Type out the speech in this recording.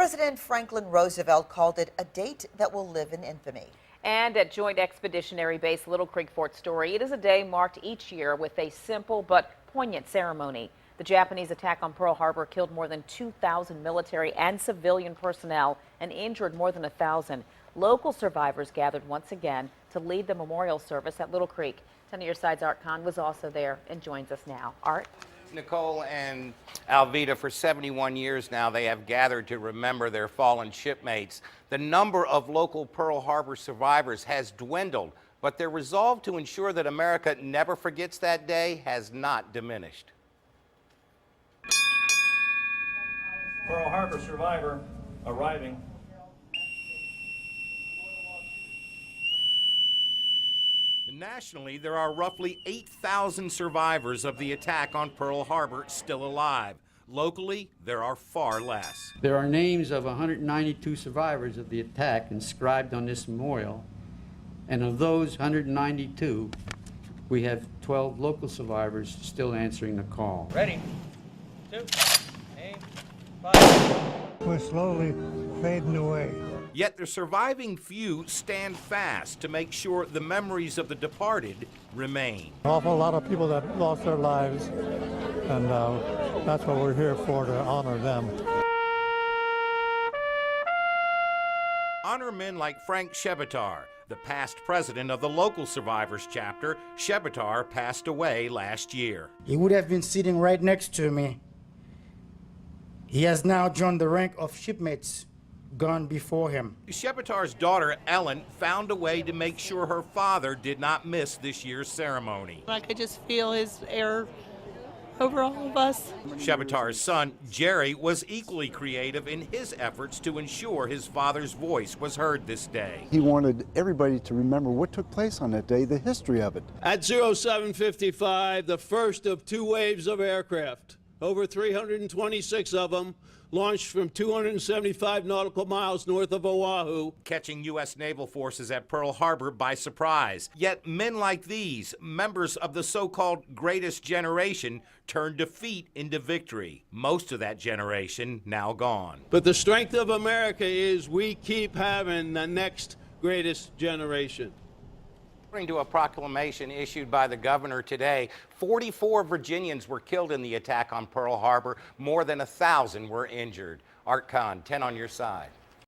President Franklin Roosevelt called it a date that will live in infamy. And at Joint Expeditionary Base Little Creek Fort Story, it is a day marked each year with a simple but poignant ceremony. The Japanese attack on Pearl Harbor killed more than 2,000 military and civilian personnel and injured more than 1,000. Local survivors gathered once again to lead the memorial service at Little Creek. 10 of your side's Art Kahn was also there and joins us now. Art? Nicole and Alvita, for 71 years now, they have gathered to remember their fallen shipmates. The number of local Pearl Harbor survivors has dwindled, but their resolve to ensure that America never forgets that day has not diminished. Pearl Harbor survivor arriving. Nationally, there are roughly 8,000 survivors of the attack on Pearl Harbor still alive. Locally, there are far less. There are names of 192 survivors of the attack inscribed on this memorial, and of those 192, we have 12 local survivors still answering the call. Ready, 2, aim, 5. We're slowly fading away. Yet the surviving few stand fast to make sure the memories of the departed remain. An awful lot of people that lost their lives, and that's what we're here for, to honor them. Honor men like Frank Shebatar, the past president of the local survivors chapter. Shebatar passed away last year. He would have been sitting right next to me. He has now joined the rank of shipmates gone before him. Shebatar's daughter, Ellen, found a way to make sure her father did not miss this year's ceremony. I could just feel his air over all of us. Shebatar's son, Jerry, was equally creative in his efforts to ensure his father's voice was heard this day. He wanted everybody to remember what took place on that day, the history of it. At 0755, the first of 2 waves of aircraft, over 326 of them, launched from 275 nautical miles north of Oahu, catching U.S. naval forces at Pearl Harbor by surprise. Yet men like these, members of the so-called greatest generation, turned defeat into victory. Most of that generation now gone. But the strength of America is we keep having the next greatest generation. According to a proclamation issued by the governor today, 44 Virginians were killed in the attack on Pearl Harbor. More than 1,000 were injured. Art Kahn, 10 on your side.